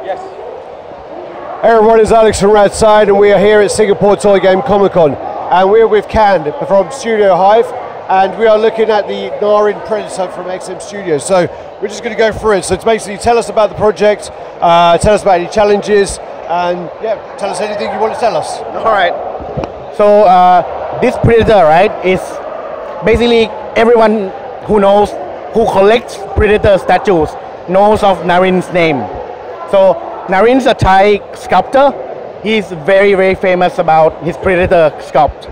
Yes. Hey everyone, it's Alex from Radside and we are here at Singapore Toy Game Comic Con and we're with Can from Studio Hive and we are looking at the Narin Predator from XM Studios. So we're just going to go through it. So it's basically tell us about the project, tell us about any challenges and yeah, tell us anything you want to tell us. Alright, so this Predator, right, is basically everyone who collects Predator statues knows of Narin's name. So Narin's a Thai sculptor. He's very, very famous about his Predator sculpt.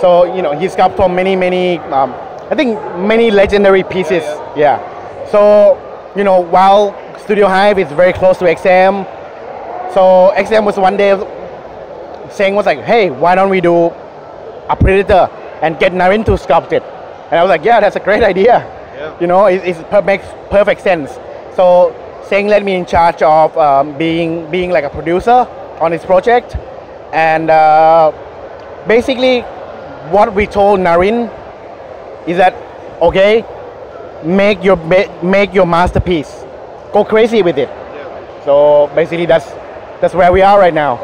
So, you know, he sculpted for many, I think many legendary pieces. Yeah. So, you know, while Studio Hive is very close to XM, so XM was one day saying was like, hey, why don't we do a Predator and get Narin to sculpt it? And I was like, yeah, that's a great idea. Yeah. You know, it makes perfect sense. So Seng let me in charge of being like a producer on this project, and basically what we told Narin is that okay, make your masterpiece, go crazy with it. Yeah. So basically that's where we are right now.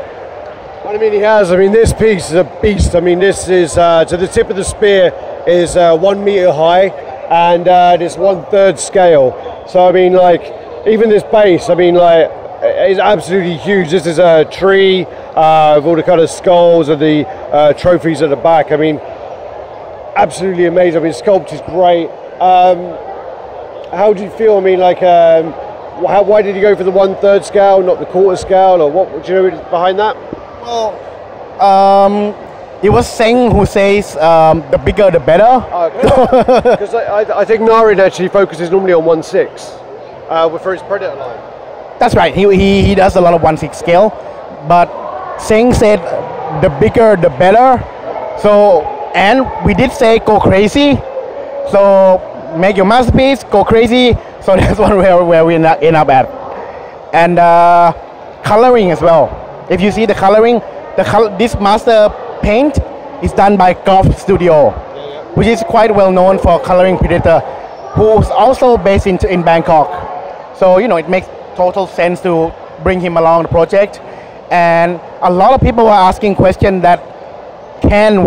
I mean, this piece is a beast. I mean, this is to the tip of the spear is 1 meter high and it's 1/3 scale. So I mean, like, even this base, I mean, like, is absolutely huge. This is a tree with all the kind of skulls and the trophies at the back. I mean, absolutely amazing. I mean, sculpt is great. How do you feel? I mean, like, why did you go for the 1/3 scale, not the 1/4 scale, or what? Do you know behind that? Well, it was Seng who says the bigger the better. Because I think Narin actually focuses normally on 1/6 for his Predator line. That's right. He does a lot of 1/6 scale, but Seng said the bigger the better. So, and we did say go crazy. So make your masterpiece, go crazy. So that's one where we end up at. And coloring as well. If you see the coloring, this master paint is done by Golf Studio, which is quite well known for coloring Predator, who's also based in Bangkok. So, you know, it makes total sense to bring him along the project. And a lot of people are asking questions that can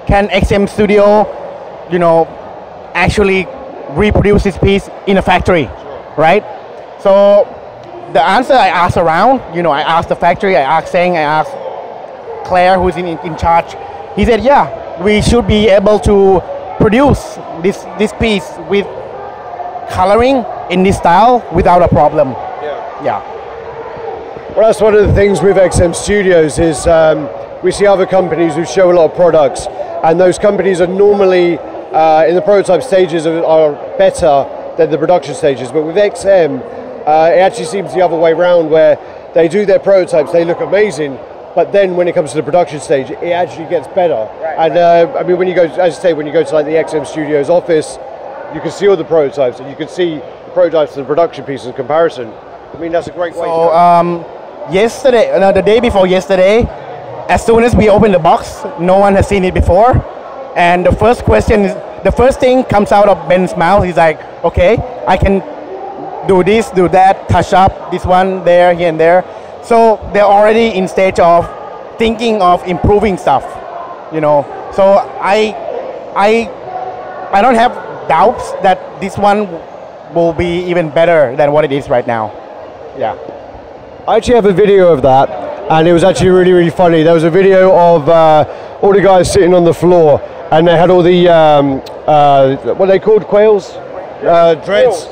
XM Studio, you know, actually reproduce this piece in a factory, right? So the answer I asked around, you know, I asked the factory, I asked Seng, I asked Claire, who's in charge. He said, yeah, we should be able to produce this piece with coloring in this style without a problem. Yeah. Well, that's one of the things with XM Studios is we see other companies who show a lot of products, and those companies are normally in the prototype stages are better than the production stages. But with XM, it actually seems the other way around, where they do their prototypes, they look amazing, but then when it comes to the production stage, it actually gets better. Right, and I mean, when you go, as I say, when you go to like the XM Studios office, you can see all the prototypes, and you can see the prototypes and the production pieces in comparison. I mean, that's a great way to go. Yesterday, the day before yesterday, as soon as we opened the box, no one has seen it before, and the first thing comes out of Ben's mouth. He's like, okay, I can do this, do that, touch up this one there, here and there. So they're already in stage of thinking of improving stuff, you know. So I don't have doubts that this one will be even better than what it is right now. Yeah. I actually have a video of that, and it was actually really, really funny. There was a video of all the guys sitting on the floor, and they had all the what are they called, quails? Dreads.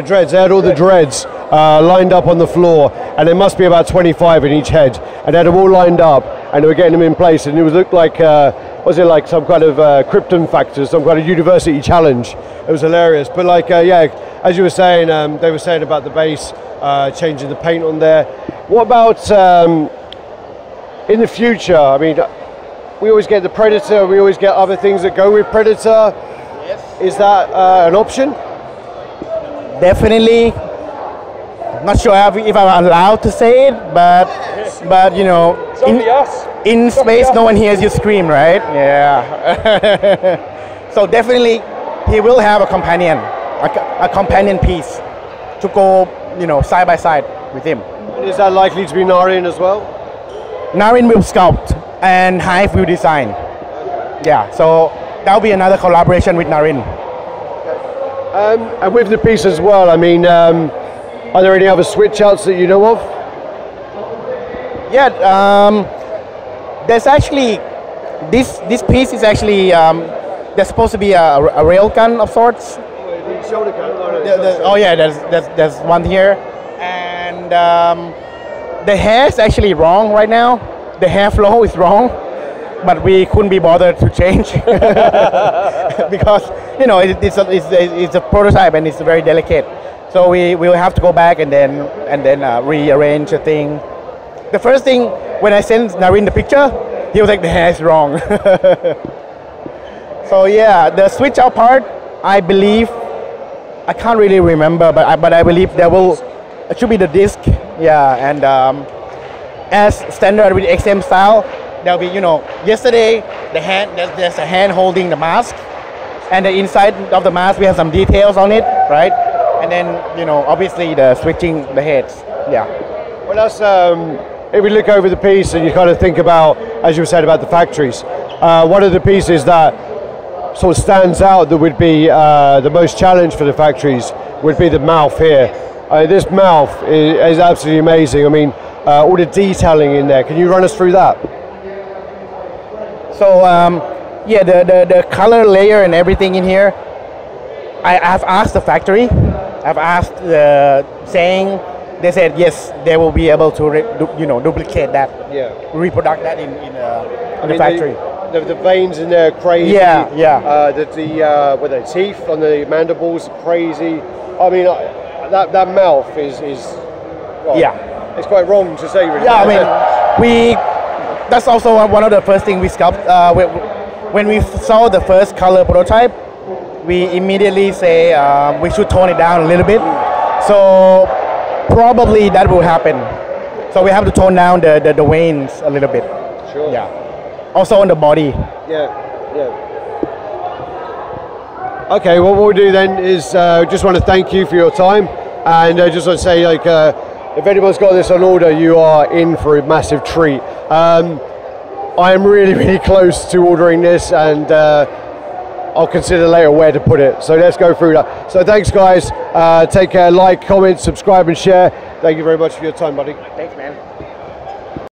Dreads. They had all the dreads lined up on the floor, and there must be about 25 in each head, and they had them all lined up, and they were getting them in place, and it looked like was it like some kind of Krypton factor, some kind of university challenge? It was hilarious. But like yeah, as you were saying, they were saying about the base, changing the paint on there. What about in the future? I mean, we always get the Predator, we always get other things that go with Predator. Yes. Is that an option? Definitely. Not sure if I'm allowed to say it, but you know, in space no one hears you scream, right? Yeah. So definitely he will have a companion piece to go, you know, side by side. with him. Is that likely to be Narin as well? Narin will sculpt and Hive will design. Yeah, so that'll be another collaboration with Narin. And with the piece as well, I mean, are there any other switch outs that you know of? Yeah, there's actually this piece is actually there's supposed to be a rail gun of sorts. Oh yeah, there's one here, and the hair is actually wrong right now. The hair flow is wrong, but we couldn't be bothered to change because you know it's a prototype and it's very delicate. So we will have to go back and then rearrange the thing. The first thing when I sent Narin the picture, he was like, the hair is wrong. So yeah, the switch out part, I believe, I can't really remember, but I believe it should be the disc. Yeah, and as standard with XM style, there'll be, you know, yesterday the hand, there's a hand holding the mask, and the inside of the mask we have some details on it, right? And then, you know, obviously the switching the heads. Yeah. Well, that's if we look over the piece and you kind of think about, as you said, about the factories, one of the pieces that sort of stands out that would be the most challenge for the factories would be the mouth here. This mouth is absolutely amazing. I mean, all the detailing in there. Can you run us through that? So yeah, the color layer and everything in here, I've asked the factory, I've asked saying, they said yes, they will be able to duplicate that, reproduce that in the factory. The veins in there are crazy. Yeah, yeah. The teeth on the mandibles are crazy. I mean, that mouth is well, yeah. It's quite wrong to say, really. Yeah, I mean, that's also one of the first things we sculpt. When we saw the first color prototype, we immediately say we should tone it down a little bit. So probably that will happen. So we have to tone down the veins a little bit. Sure. Yeah. Also on the body. Yeah, yeah. Okay, well, what we'll do then is just want to thank you for your time, and just want to say, like, if anyone's got this on order, you are in for a massive treat. I am really, really close to ordering this, and I'll consider later where to put it. So let's go through that. So thanks, guys. Take care, like, comment, subscribe, and share. Thank you very much for your time, buddy. Thanks, man.